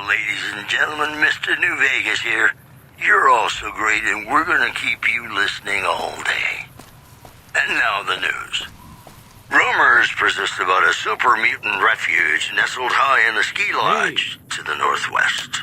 ladies and gentlemen, Mr. New Vegas here. You're all so great, and we're gonna keep you listening all day. And now the news. Rumors persist about a super mutant refuge nestled high in the ski lodge to the northwest.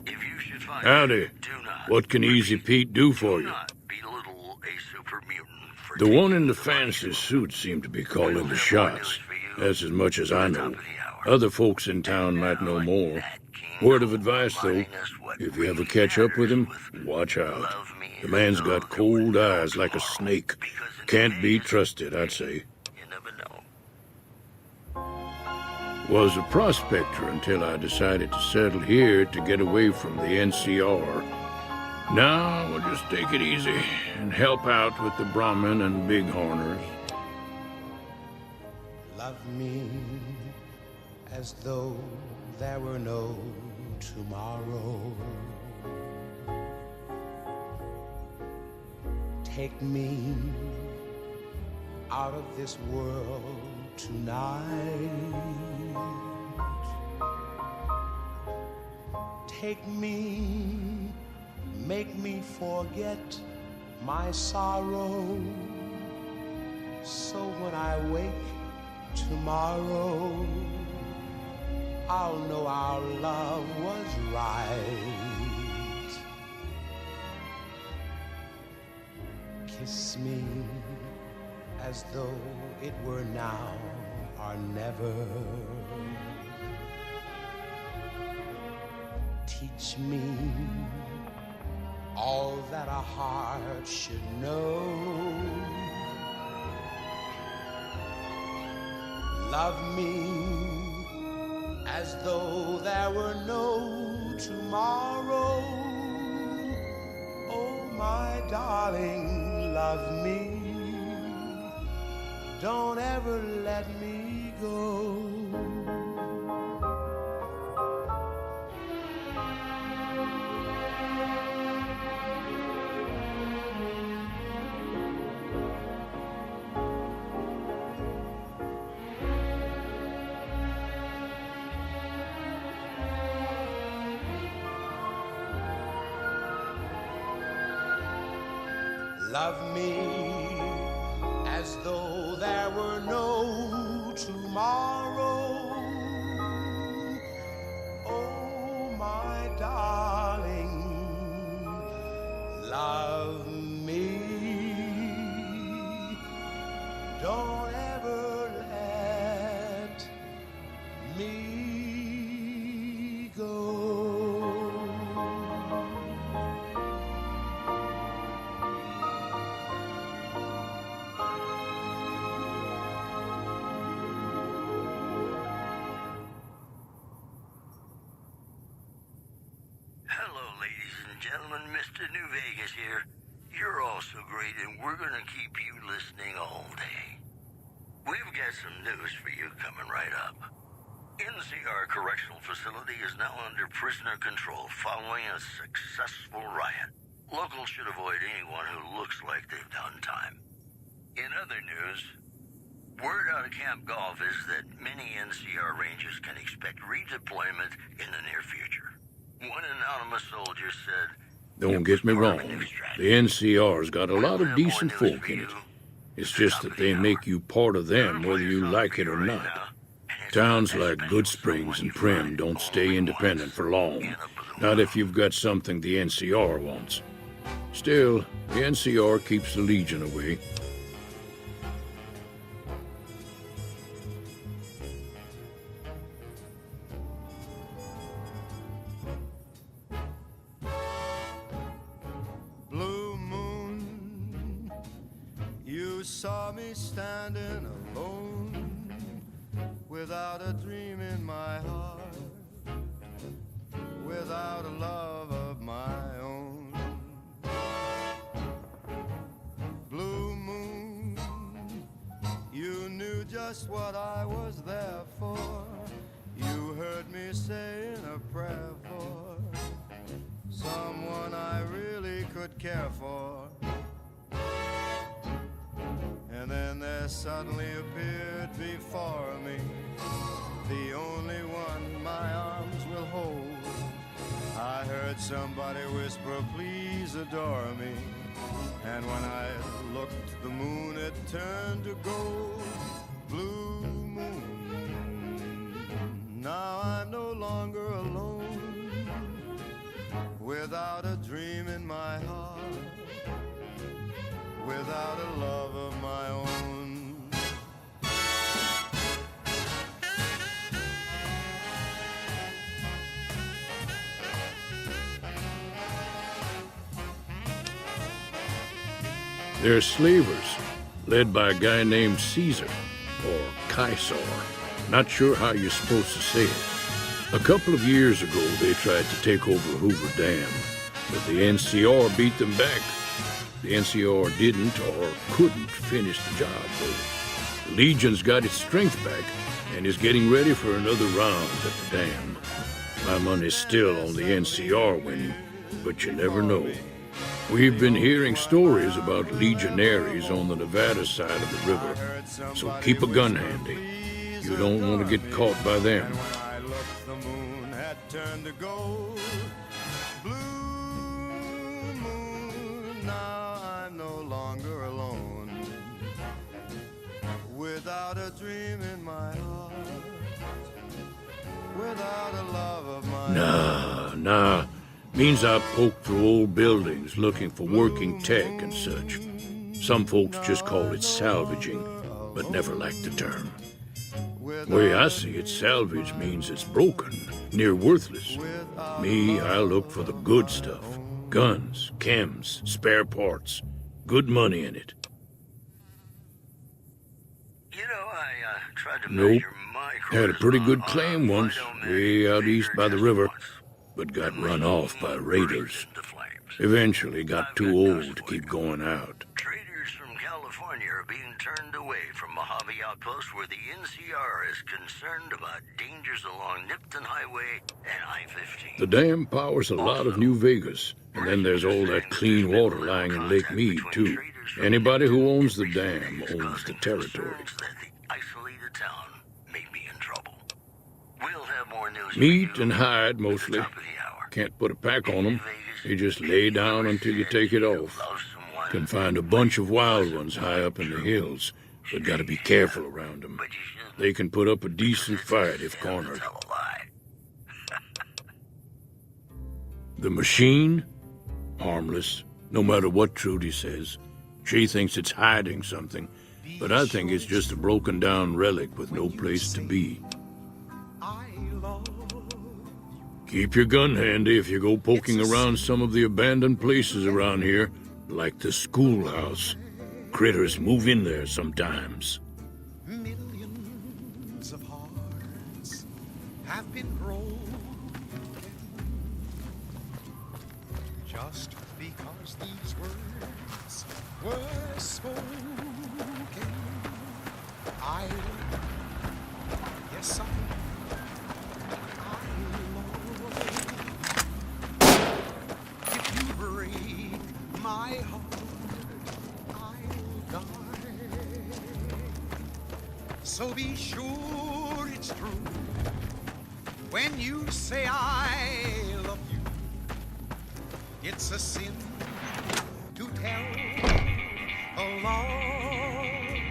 If you should find Howdy. it, do not. What can Easy Pete do for Do you? not belittle a super mutant for The one in taking the money. fancy suit seemed to be We'll calling the have more shots. news for you That's as much as I at the know. top of the hour. Other folks in town might know more. That king Word of advice, though, reminding us what if you ever really catch up with him, matters watch out. love me The man's as though got there were cold no eyes like a tomorrow, snake. because in Can't be Vegas, trusted, I'd say. You never know. Was a prospector until I decided to settle here to get away from the NCR. Now we'll just take it easy and help out with the Brahmin and Bighorners. Love me as though there were no tomorrow. Take me out of this world tonight. Take me, make me forget my sorrow. So when I wake tomorrow, I'll know our love was right. Kiss me as though it were now or never. Teach me all that a heart should know. Love me as though there were no tomorrow. Oh, my darling, love me. Don't ever let me go. Love me as though there were no tomorrow. Oh, my darling, love me. Don't ever let me go. Gentlemen, Mr. New Vegas here. You're all so great, and we're gonna keep you listening all day. We've got some news for you coming right up. NCR Correctional Facility is now under prisoner control following a successful riot. Locals should avoid anyone who looks like they've done time. In other news, word out of Camp Golf is that many NCR Rangers can expect redeployment in the near future. One anonymous soldier said, Don't get me wrong, the NCR's got a lot of decent folk in it. It's just that they make you part of them whether you like it or not. Towns like Good Springs and Prim don't stay independent for long, not if you've got something the NCR wants. Still, the NCR keeps the Legion away. Saw me standing alone, without a dream in my heart, without a love of my own. Blue moon, you knew just what I was there for. You heard me saying a prayer for someone I really could care for. And then there suddenly appeared before me the only one my arms will hold. heard somebody whisper, please adore me. And when I looked, the moon had turned to gold. Blue moon, now I'm no longer alone, without a dream in my heart, without a love of my own. They're slavers, led by a guy named Caesar, or Caesar. Not sure how you're supposed to say it. A couple of years ago, they tried to take over Hoover Dam, but the NCR beat them back. The NCR didn't or couldn't finish the job, though. The Legion's got its strength back and is getting ready for another round at the dam. My money's still on the NCR winning, but you never know. We've been hearing stories about legionaries on the Nevada side of the river, so keep a gun handy. You don't want to get caught by them. And when I looked, the moon had turned to gold. Blue moon, now I'm no longer alone, without a dream in my heart, without a love of my Nah. Means I poke through old buildings looking for working tech and such. Some folks just call it salvaging, but never like the term. Way I see it, salvage means it's broken, near worthless. Me, I look for the good stuff. Guns, chems, spare parts. Good money in it. You know, I tried to Nope. measure my Had a pretty good charisma claim on a once, Fido way out east by the river, once. but got run off by raiders. The flames. Eventually got too old to keep going out. Traders from California are being turned away from Mojave Outpost, where the NCR is concerned about dangers along Nipton Highway and I-15. The dam powers a lot of New Vegas, and then there's all that clean water lying in Lake Mead, too. Anybody who owns the dam owns the territory. Concerns that the isolated town may be in trouble. We'll have more news. Meat for you and hide, at the mostly. top of the hour. Can't put a pack on them. You just lay down until you take it off. Can find a bunch of wild ones high up in the hills, but gotta be careful around them. But you should They can put up a decent fight if cornered. tell a lie. The machine? Harmless, no matter what Trudy says. She thinks it's hiding something, but I think it's just a broken down relic with no place to be. Keep your gun handy if you go poking around some of the abandoned places around here, like the schoolhouse. Critters move in there sometimes. Millions of hearts have been broken just because these words were spoken. Yes, if you break my heart, I'll die. So be sure it's true when you say I love you. It's a sin to tell a lie.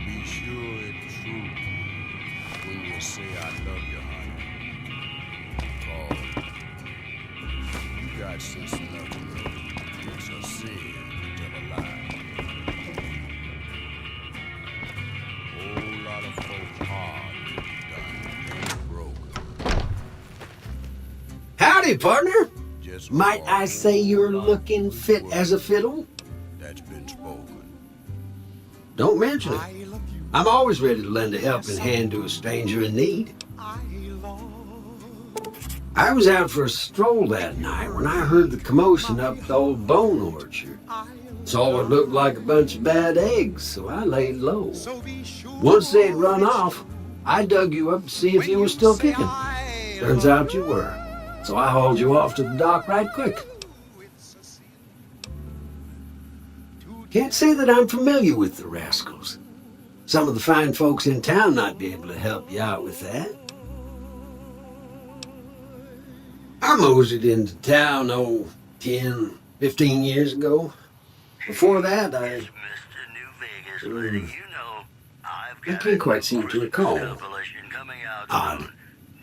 Be sure it's true when you say I love you, honey. You got sense enough to know it's a sin to tell a lie. Whole lot of folks hard done ain't broke. Howdy, partner. Just Might I walk say you're along looking fit with as a fiddle? That's been spoken. Don't mention it. I love you. I'm always ready to lend a helping hand to a stranger in need. I love. I was out for a stroll that night when I heard the commotion up the old bone orchard. Saw what looked like a bunch of bad eggs, so I laid low. So be sure. Once they'd run off, I dug you up to see if you were still kicking. Turns out you were. So I hauled you off to the dock right quick. Can't say that I'm familiar with the rascals. Some of the fine folks in town might be able to help you out with that. moseyed into town, 10, 15 years ago. Before that, Mr. New Vegas, letting you know I've I got can't quite seem to recall. Revelation coming out Odd. soon.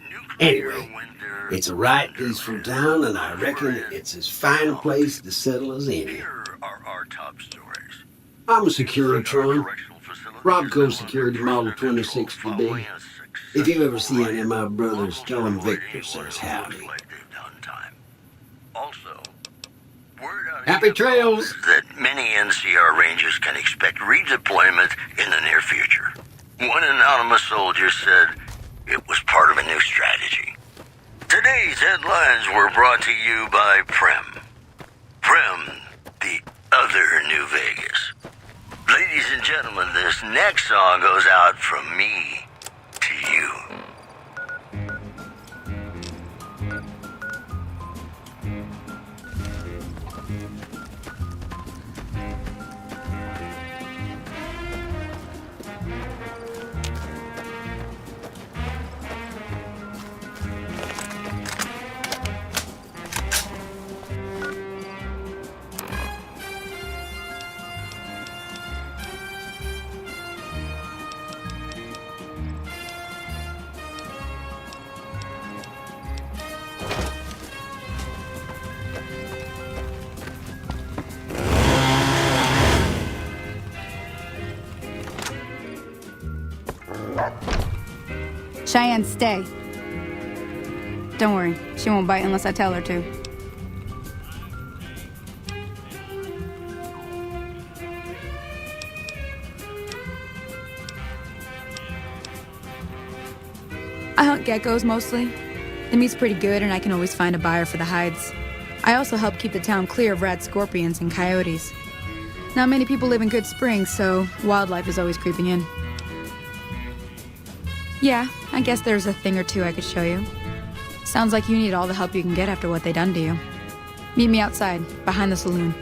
Nuclear Anyway, winter it's a right peaceful town, and I reckon it's as fine a place to settle as any. Here are our top stories. I'm a Securitron. Robco Security Model 2060B. If you ever see any of my brothers, tell them Victor says howdy. Also, word out Happy trails! that many NCR Rangers can expect redeployment in the near future. One anonymous soldier said it was part of a new strategy. Today's headlines were brought to you by Prem. Prem, the other New Vegas. Ladies and gentlemen, this next song goes out from me to you. Cheyenne, stay. Don't worry, she won't bite unless I tell her to. I hunt geckos mostly. The meat's pretty good and I can always find a buyer for the hides. I also help keep the town clear of rat scorpions and coyotes. Not many people live in Good Springs, so wildlife is always creeping in. Yeah, I guess there's a thing or two I could show you. Sounds like you need all the help you can get after what they done to you. Meet me outside, behind the saloon.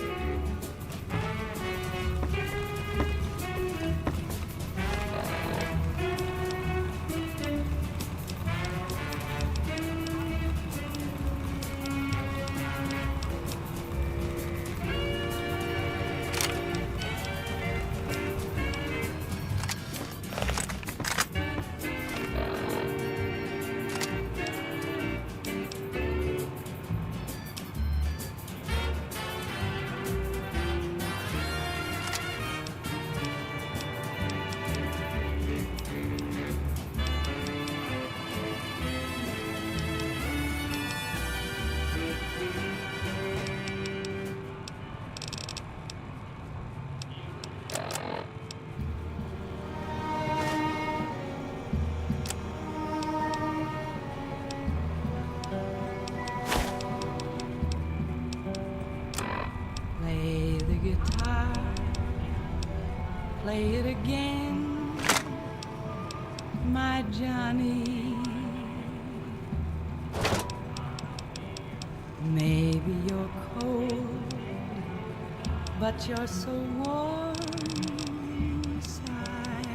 Play the guitar, play it again, my Johnny. Maybe you're cold, but you're so warm inside.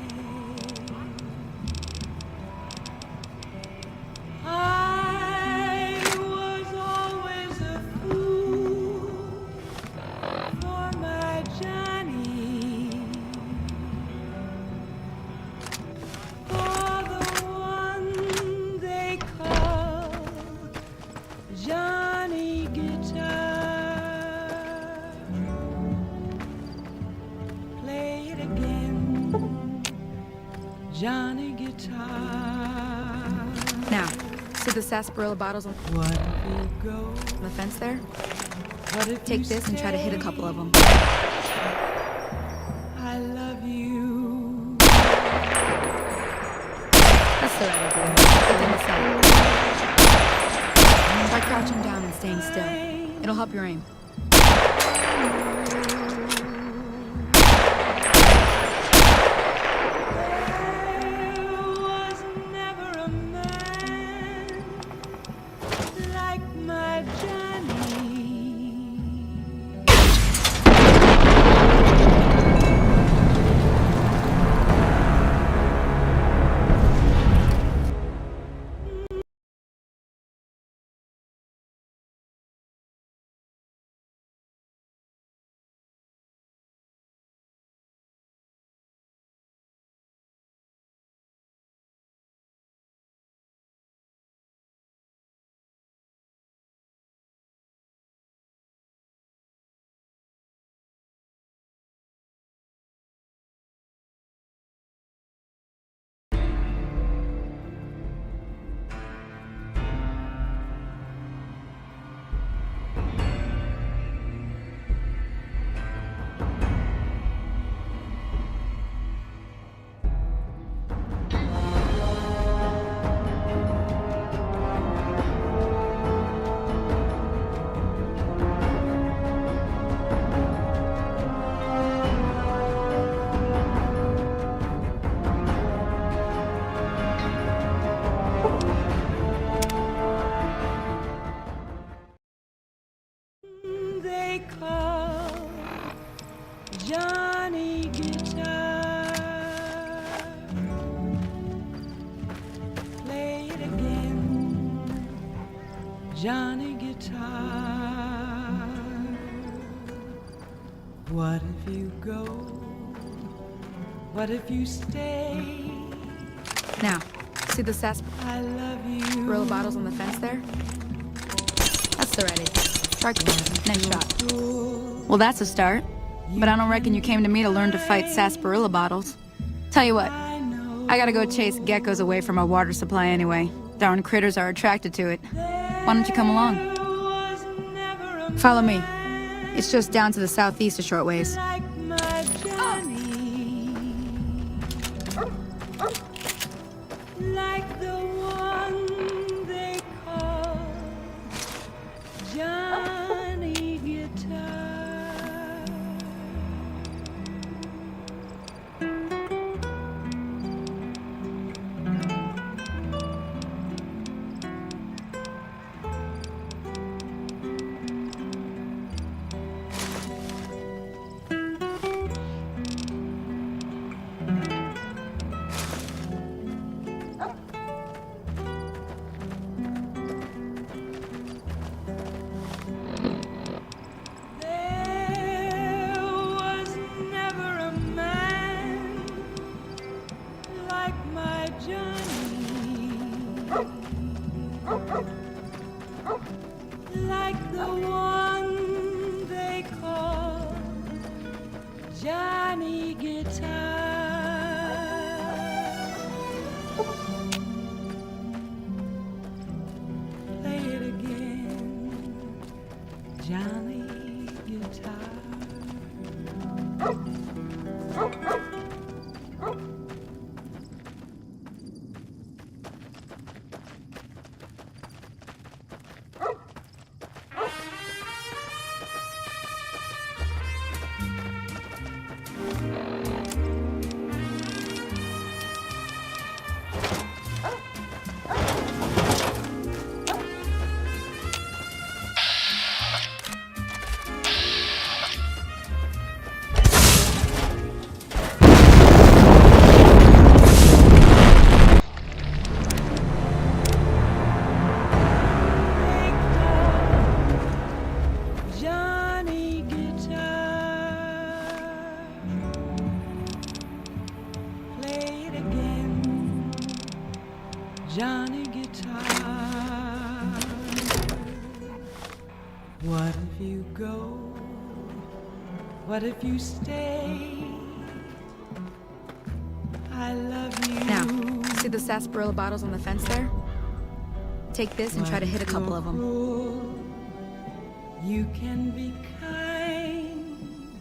I was always a fool for my Johnny, for the one they call Johnny Guitar. Play it again, Johnny Guitar. Now, see the sarsaparilla bottles on What if we go? the fence there? What if Take you this and try to hit a stay? couple of them. I love you. That's the right idea. Put them aside. Try crouching down and staying still. It'll help your aim. Johnny Guitar. What if you go? What if you stay? Now, see the I love you. sarsaparilla bottles on the fence there? That's the right age. Shark, next shot. Well, that's a start. But I don't reckon you came to me to learn to fight sarsaparilla bottles. Tell you what, I gotta go chase geckos away from our water supply anyway. Darn critters are attracted to it. Why don't you come along? Follow me. It's just down to the southeast a short ways. Like my Johnny, like the one they call Johnny Guitar. There was never a man like my Johnny, like the one they call Johnny Guitar. Play it again, Johnny Guitar. Johnny Guitar. Play it again, Johnny Guitar. What if you go? What if you stay? I love you. Now, see the sarsaparilla bottles on the fence there? Take this and try to hit a couple of them. You can be kind,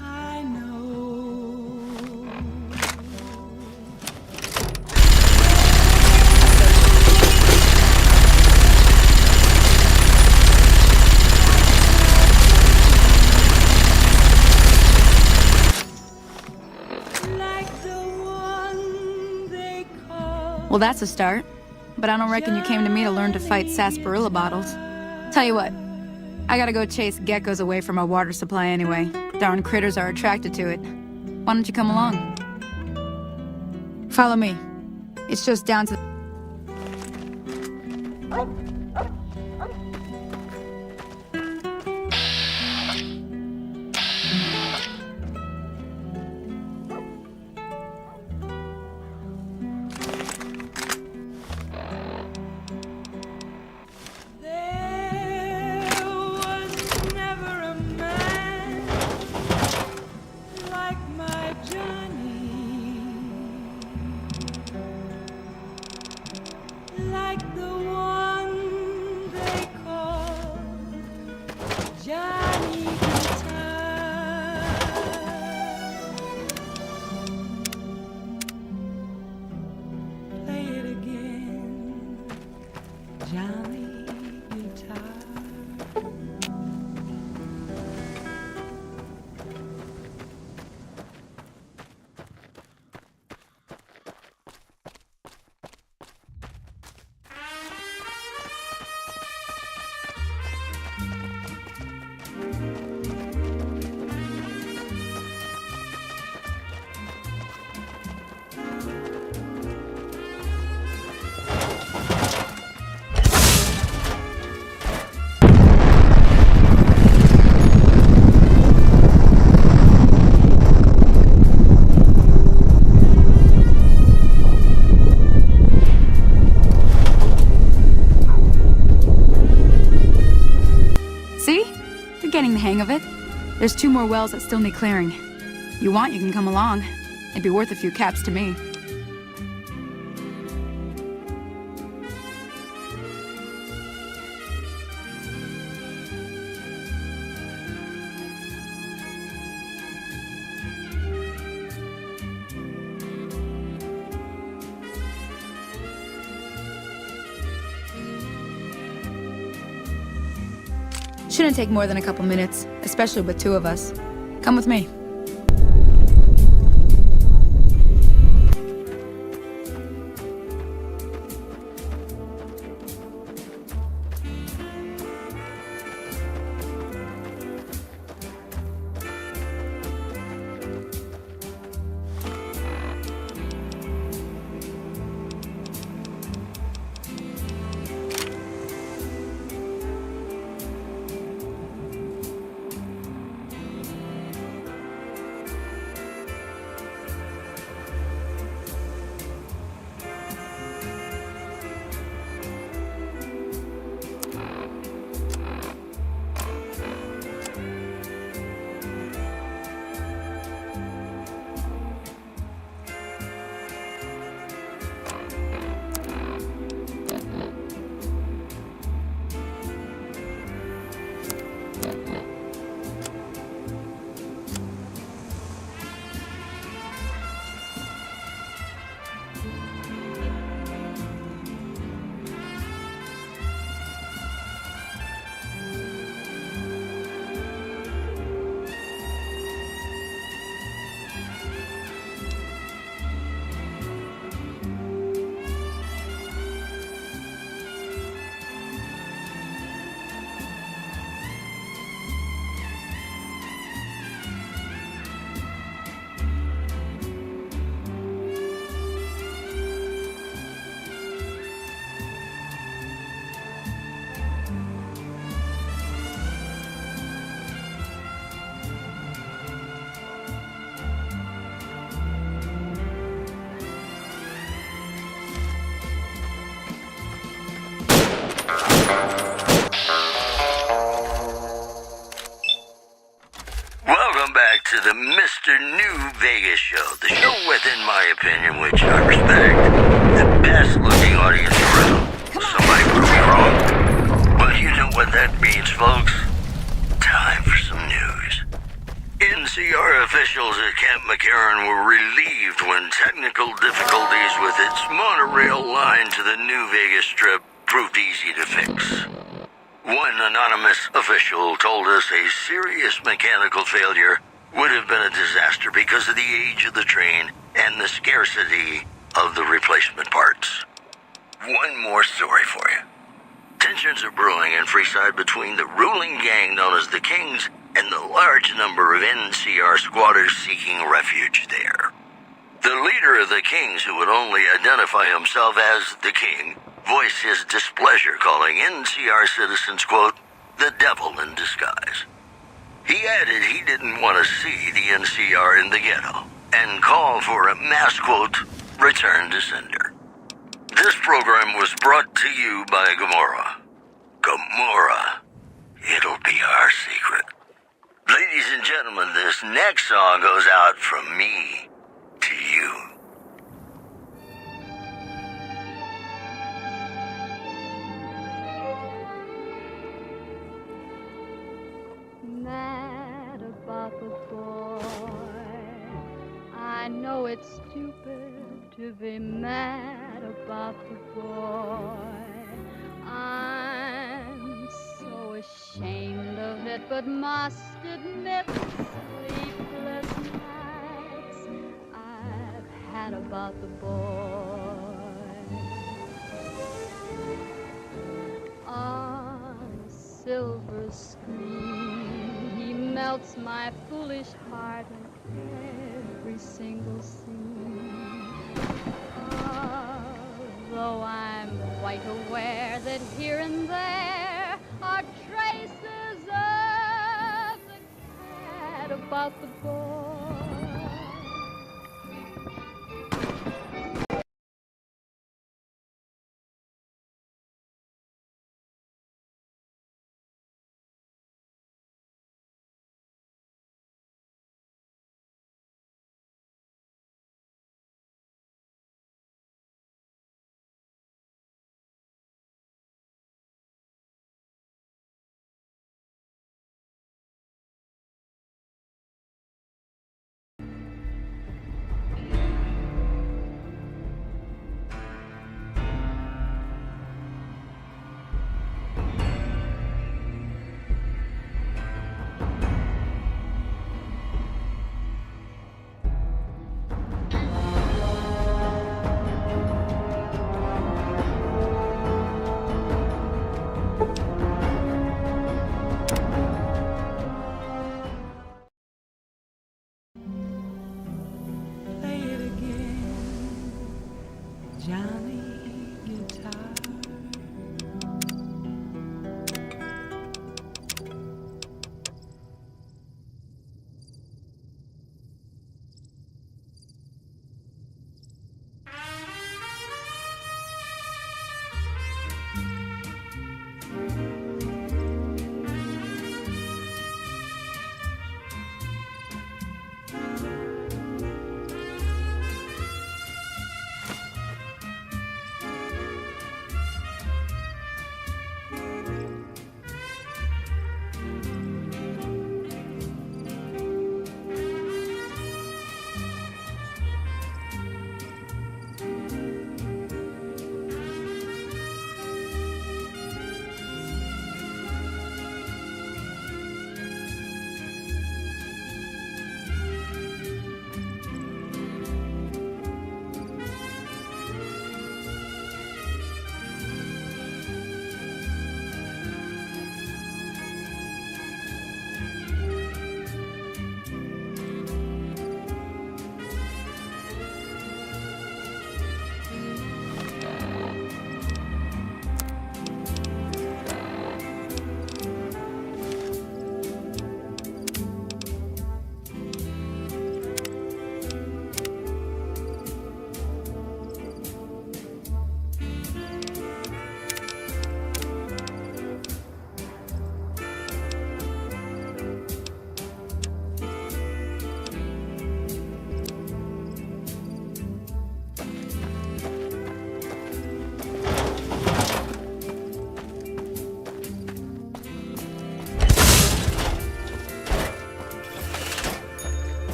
I know. Like the one they call. Well, that's a start. But I don't reckon you came to me to learn to fight sarsaparilla bottles. Tell you what, I gotta go chase geckos away from our water supply anyway. Darn critters are attracted to it. Why don't you come along? Follow me. It's just down to... There was never a man like my Johnny, like the one they call getting the hang of it. There's 2 more wells that still need clearing. You want, you can come along. It'd be worth a few caps to me. Shouldn't take more than a couple minutes, especially with 2 of us. Come with me. Welcome back to the Mr. New Vegas show. The show with, in my opinion, which I respect, the best looking audience around. Somebody prove me wrong. Well, you know what that means, folks. Time for some news. NCR officials at Camp McCarran were relieved when technical difficulties with its monorail line to the New Vegas Strip proved easy to fix. One anonymous official told us a serious mechanical failure would have been a disaster because of the age of the train and the scarcity of the replacement parts. One more story for you. Tensions are brewing in Freeside between the ruling gang known as the Kings and the large number of NCR squatters seeking refuge there. The leader of the Kings, who would only identify himself as the King, voiced his displeasure, calling NCR citizens, quote, the devil in disguise. He added he didn't want to see the NCR in the ghetto and called for a mass, quote, return to sender. This program was brought to you by Gomorrah. Gomorrah. It'll be our secret. Ladies and gentlemen, this next song goes out from me to you. Mad about the boy. I know it's stupid to be mad about the boy. I'm so ashamed of it, but must admit sleepless nights I've had about the boy. On a silver screen, he melts my foolish heart in every single scene. Although I'm quite aware that here and there are traces of the cat about the boy.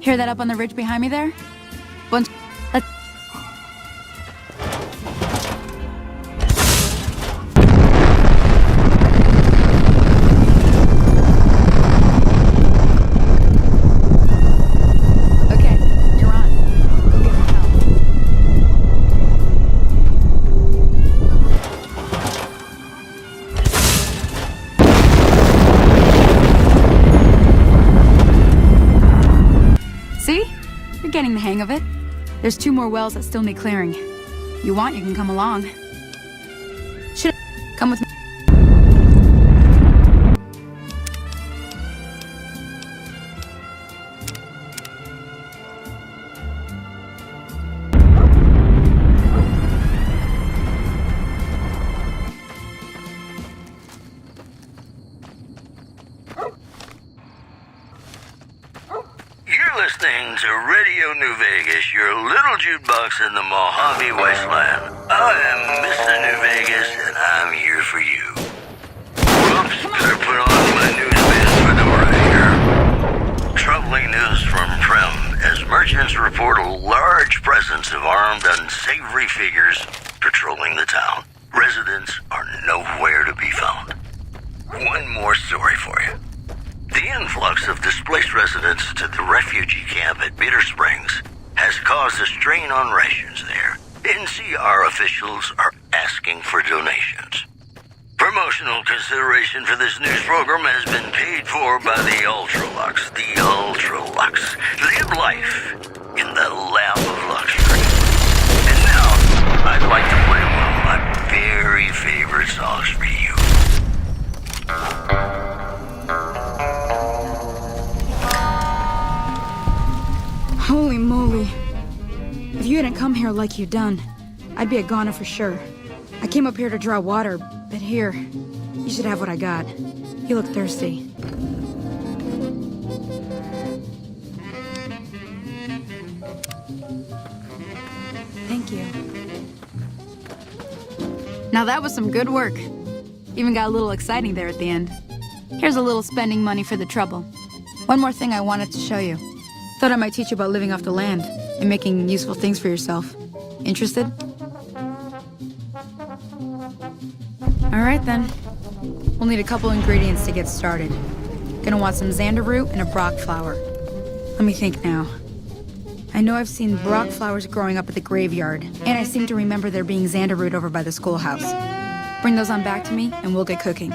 Hear that up on the ridge behind me there? Let's... Okay, you're on. Go get some help. See? You're getting the hang of it. There's 2 more wells that still need clearing. You want, you can come along. Should come with me. You're listening to Radio New Vegas, your little jukebox in the Mojave Wasteland. I am Mr. New Vegas, and I'm here for you. Whoops, better put on my newsbands for the right here. Troubling news from Prim, as merchants report a large presence of armed, unsavory figures patrolling the town. Residents are nowhere to be found. One more story for you. The influx of displaced residents to the refugee camp at Bitter Springs has caused a strain on rations there. NCR officials are asking for donations. Promotional consideration for this news program has been paid for by the Ultralux. The Ultralux. Live life in the lap of luxury. And now, I'd like to play one of my very favorite songs for you. Holy moly. If you hadn't come here like you done, I'd be a goner for sure. I came up here to draw water, but here, you should have what I got. You look thirsty. Thank you. Now that was some good work. Even got a little exciting there at the end. Here's a little spending money for the trouble. One more thing I wanted to show you. Thought I might teach you about living off the land and making useful things for yourself. Interested? All right then. We'll need a couple ingredients to get started. Gonna want some xander root and a brock flower. Let me think now. I know I've seen brock flowers growing up at the graveyard, and I seem to remember there being xander root over by the schoolhouse. Bring those on back to me, and we'll get cooking.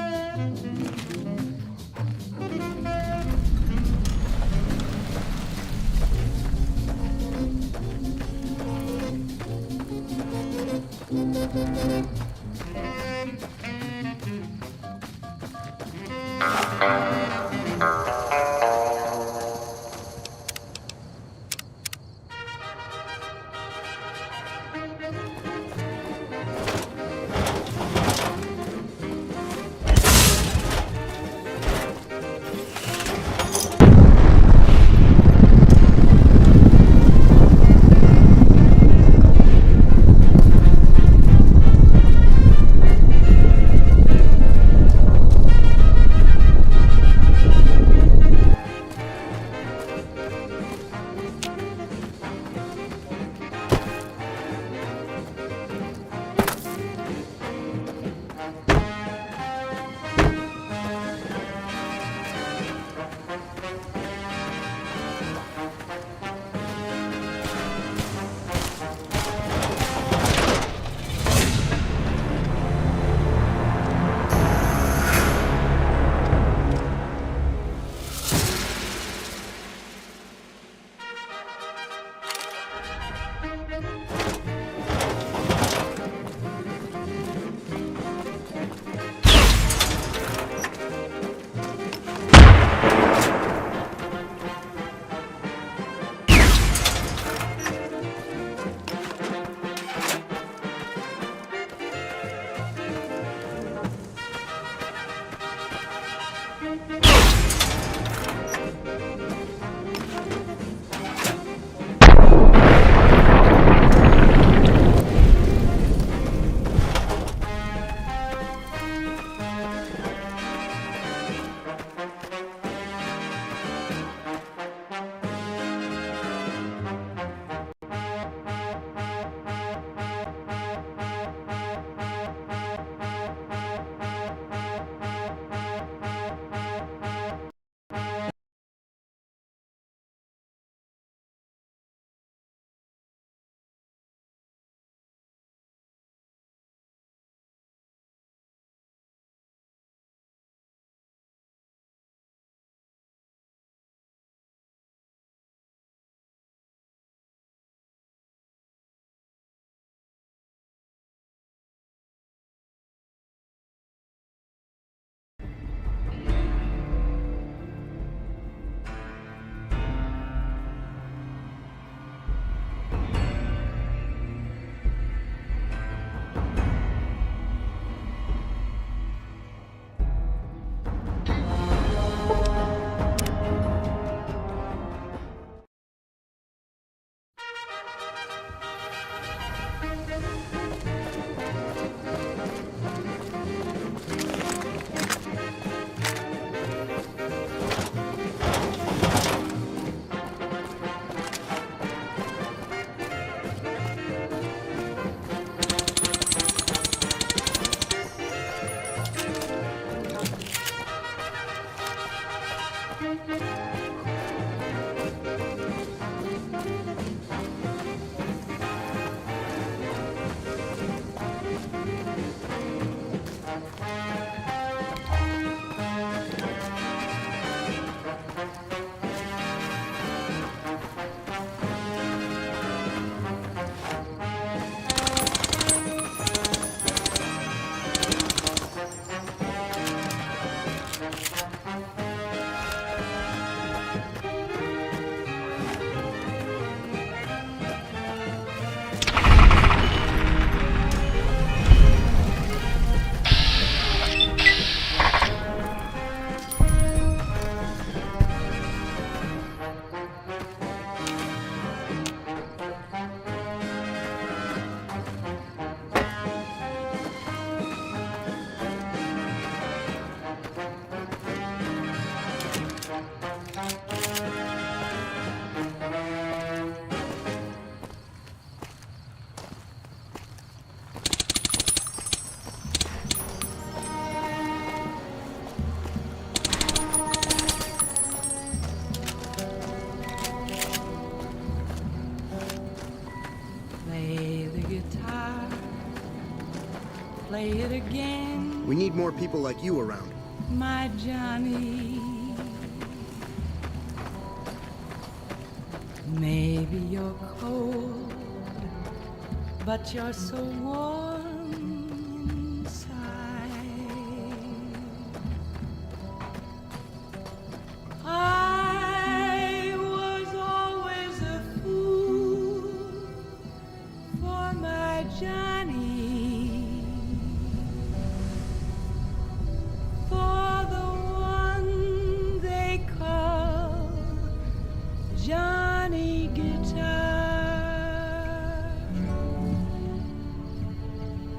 play it again, We need more people like you around. my Johnny. Maybe you're cold, but you're so warm inside. I was always a fool for my Johnny, for the one they call Johnny Guitar.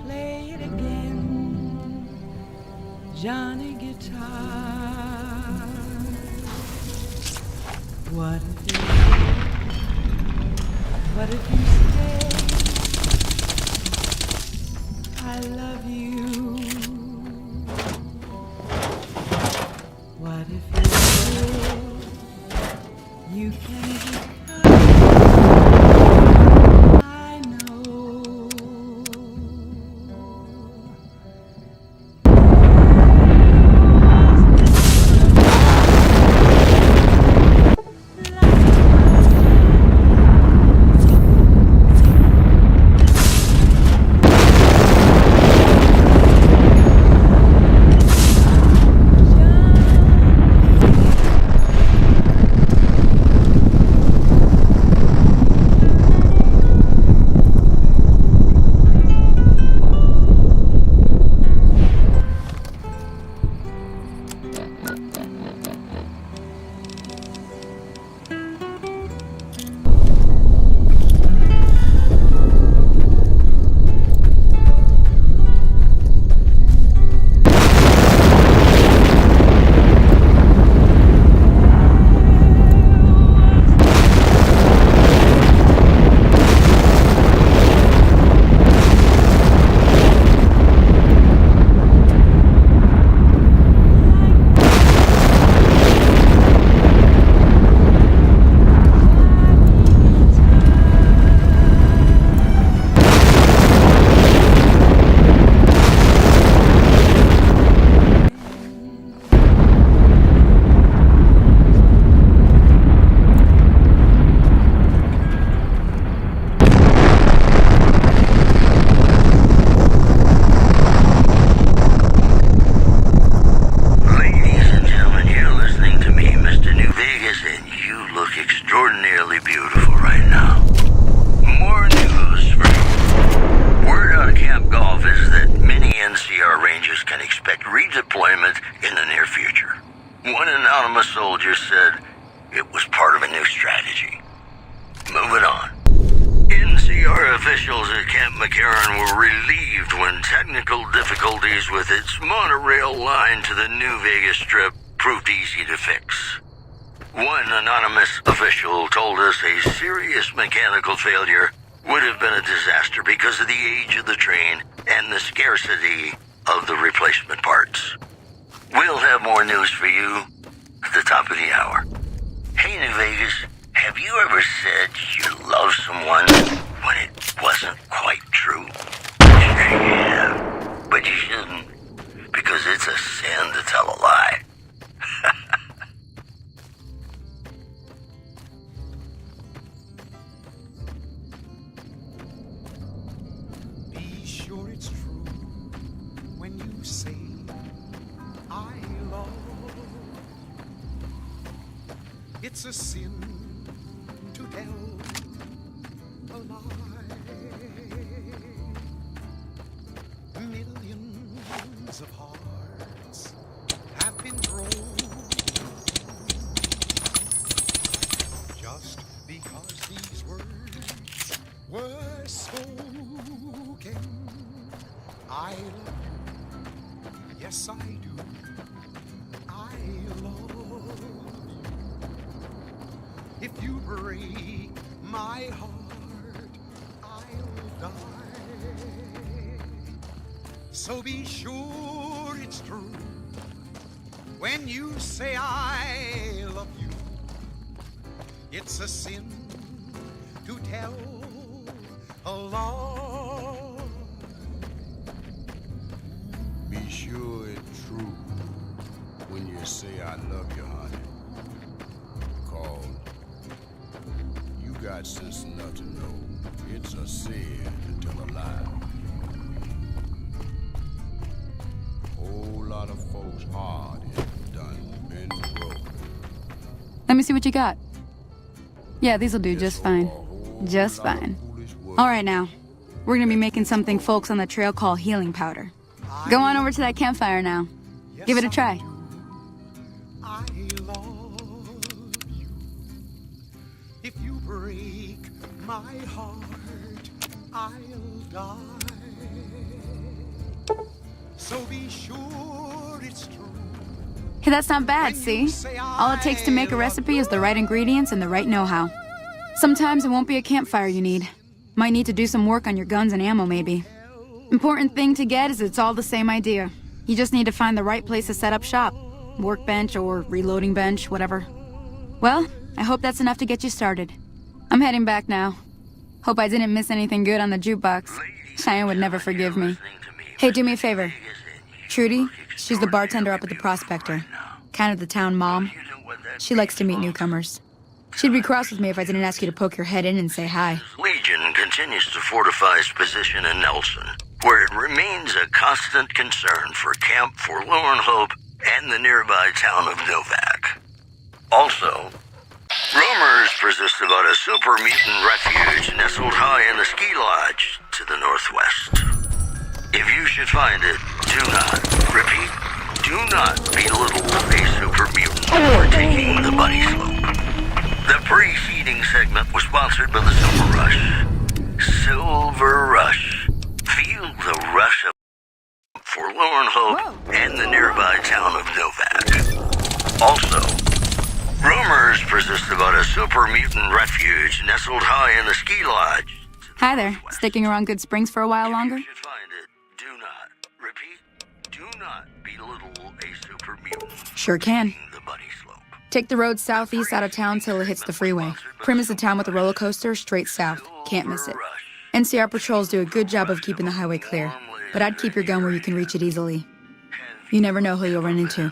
Play it again, Johnny Guitar. What if you stay? I love you. What if you stay? You can become. I know. redeployment in the near future. One anonymous soldier said it was part of a new strategy. Moving on. NCR officials at Camp McCarran were relieved when technical difficulties with its monorail line to the New Vegas Strip proved easy to fix. One anonymous official told us a serious mechanical failure would have been a disaster because of the age of the train and the scarcity of the replacement parts. We'll have more news for you at the top of the hour. Hey, New Vegas, have you ever said you love someone when it wasn't quite true? Yeah, but you shouldn't, because it's a sin to tell a lie. Be sure it's true when you say I love. It's a sin to tell a lie. Millions of hearts have been broken just because these words were spoken. I love you. Yes, I do. I love you. If you break my heart, I'll die. So be sure it's true when you say I love you. It's a sin to tell a lie. be sure it's true when you say I love you, honey. 'Cause you got sense enough to know it's a sin to tell a lie. Whole lot of folks hard done been broke. Let me see what you got. Yeah, these'll do just fine. Just fine. All right now, we're gonna be making something folks on the trail call healing powder. Go on over to that campfire now. Give it a try. I love you. If you break my heart, I'll die. So be sure it's true. Hey, that's not bad, see? All it takes to make a recipe is the right ingredients and the right know-how. Sometimes it won't be a campfire you need. Might need to do some work on your guns and ammo, maybe. Important thing to get is it's all the same idea. You just need to find the right place to set up shop. Workbench or reloading bench, whatever. Well, I hope that's enough to get you started. I'm heading back now. Hope I didn't miss anything good on the jukebox. Cheyenne would never forgive me. Hey, do me a favor. Trudy, she's the bartender up at the Prospector. Kind of the town mom. She likes to meet newcomers. She'd be cross with me if I didn't ask you to poke your head in and say hi. Legion continues to fortify its position in Nelson, where it remains a constant concern for Camp Forlorn Hope and the nearby town of Novak. Also, rumors persist about a super mutant refuge nestled high in a ski lodge to the northwest. If you should find it, do not, repeat, do not belittle a super mutant for taking the buddy slope. The preceding segment was sponsored by the Silver Rush. Silver Rush. Feel the rush of Forlorn Hope and the nearby town of Novak. Also, rumors persist about a super mutant refuge nestled high in a ski lodge. Hi there. Sticking around Good Springs for a while longer? If you should find it, do not, repeat, do not belittle a super mutant. Sure can. The buddy slope. Take the road southeast out of town till it hits the freeway. Prim is the town with the roller coaster, straight south. Can't miss it. NCR patrols do a good job of keeping the highway clear, but I'd keep your gun where you can reach it easily. You never know who you'll run into.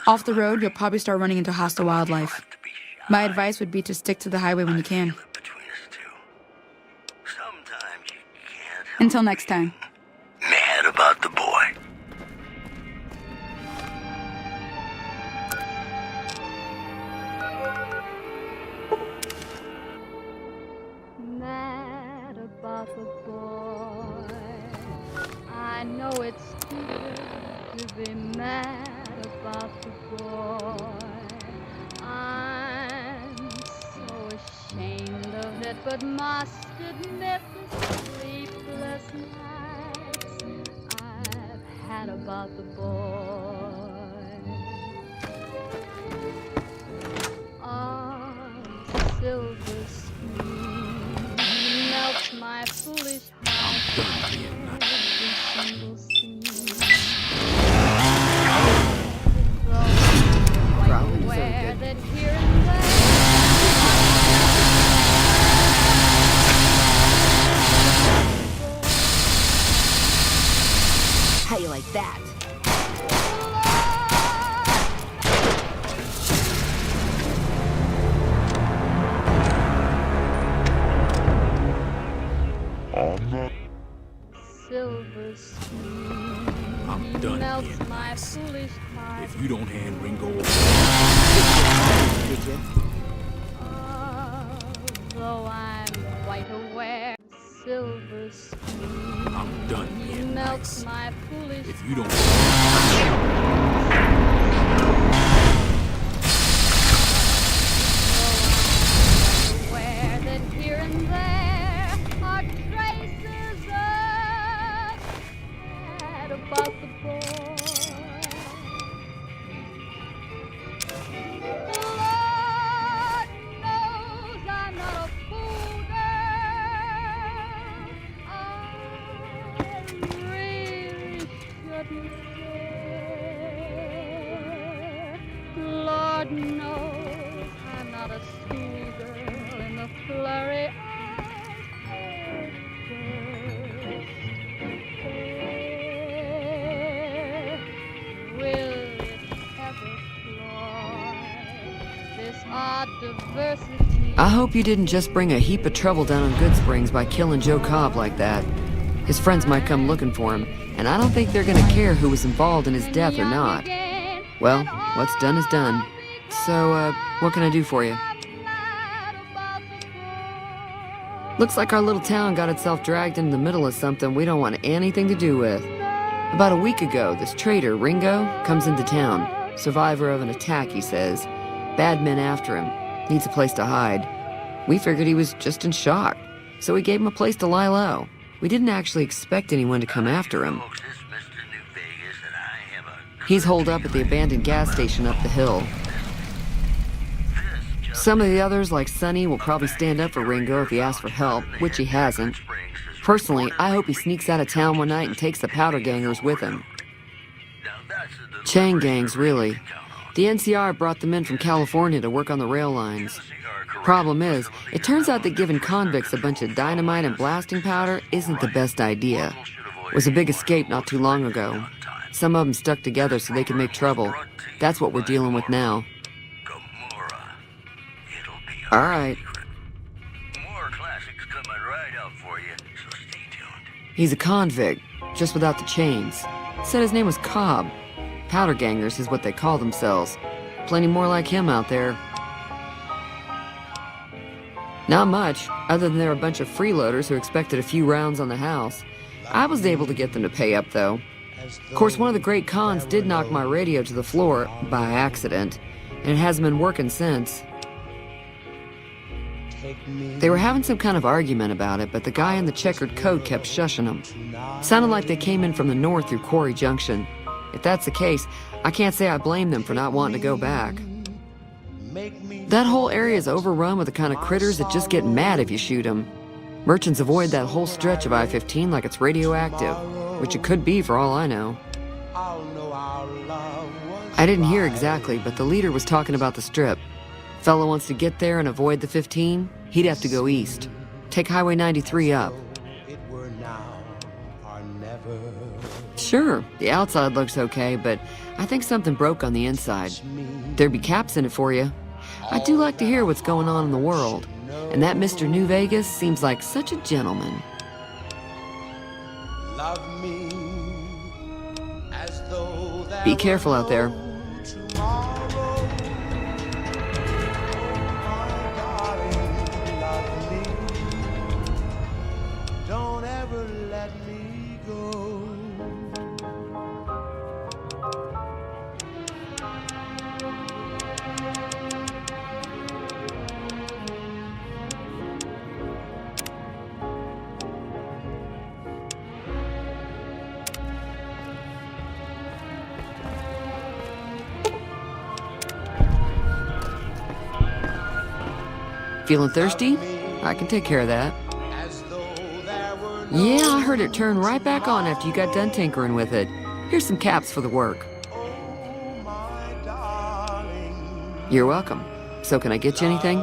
Off the road, you'll probably start running into hostile wildlife. My advice would be to stick to the highway when you can. Until next time. Mad about the boy. Mad about the boy. I know it's good to be mad about the boy. I'm so ashamed of it, but must admit the sleepless nights I've had about the boy. On silver screen melts my foolish heart. Every single scene. Quite aware that here and there. How you like that? Silver screen I'm done melts being my nice. foolish heart. If you don't hand Ringo over, Though I'm quite aware, silver screen I'm done being melts nice. my foolish If you don't. aware that here and there are traces of sad about the boy. Lord knows I'm not a fool, girl. I really shouldn't care. adversity. I hope you didn't just bring a heap of trouble down on Good Springs by killing Joe Cobb like that. His friends might come looking for him, and I don't think they're gonna care who was involved in his death or not. Well, what's done is done. So, what can I do for you? Looks like our little town got itself dragged into the middle of something we don't want anything to do with. About a week ago, this trader, Ringo, comes into town. Survivor of an attack, he says. Bad men after him. Needs a place to hide. We figured he was just in shock, so we gave him a place to lie low. We didn't actually expect anyone to come after him. He's holed up at the abandoned gas station up the hill. Some of the others, like Sonny, will probably stand up for Ringo if he asks for help, which he hasn't. Personally, I hope he sneaks out of town one night and takes the powder gangers with him. Chain gangs, really. The NCR brought them in from California to work on the rail lines. Problem is, it turns out that giving convicts a bunch of dynamite and blasting powder isn't the best idea. It was a big escape not too long ago. Some of them stuck together so they could make trouble. That's what we're dealing with now. All right. More classics coming right up for you, so stay tuned. He's a convict, just without the chains. Said his name was Cobb. Powder gangers is what they call themselves. Plenty more like him out there. Not much, other than they're a bunch of freeloaders who expected a few rounds on the house. I was able to get them to pay up, though. Of course, one of the great cons did knock my radio to the floor, by accident, and it hasn't been working since. They were having some kind of argument about it, but the guy in the checkered coat kept shushing them. Sounded like they came in from the north through Quarry Junction. If that's the case, I can't say I blame them for not wanting to go back. That whole area is overrun with the kind of critters that just get mad if you shoot them. Merchants avoid that whole stretch of I-15 like it's radioactive, which it could be for all I know. I didn't hear exactly, but the leader was talking about the strip. Fellow wants to get there and avoid the 15, he'd have to go east. Take Highway 93 up. Sure, the outside looks okay, but I think something broke on the inside. There'd be caps in it for you. I do like to hear what's going on in the world, and that Mr. New Vegas seems like such a gentleman. Be careful out there. Don't ever let me go. Feeling thirsty? I can take care of that. Yeah, I heard it turn right back on after you got done tinkering with it. Here's some caps for the work. You're welcome. So can I get you anything?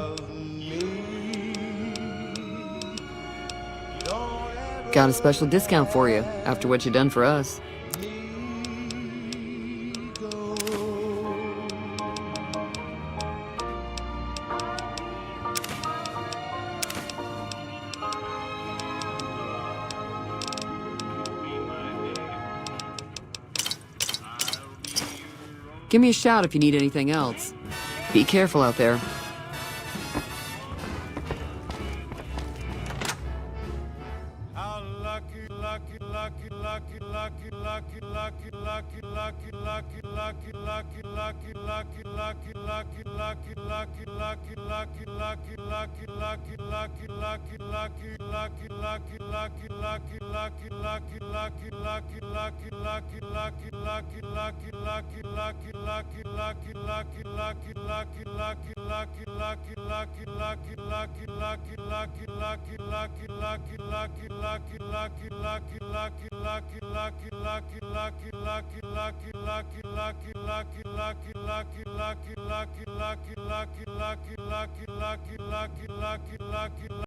Got a special discount for you after what you done for us. Give me a shout if you need anything else. Be careful out there.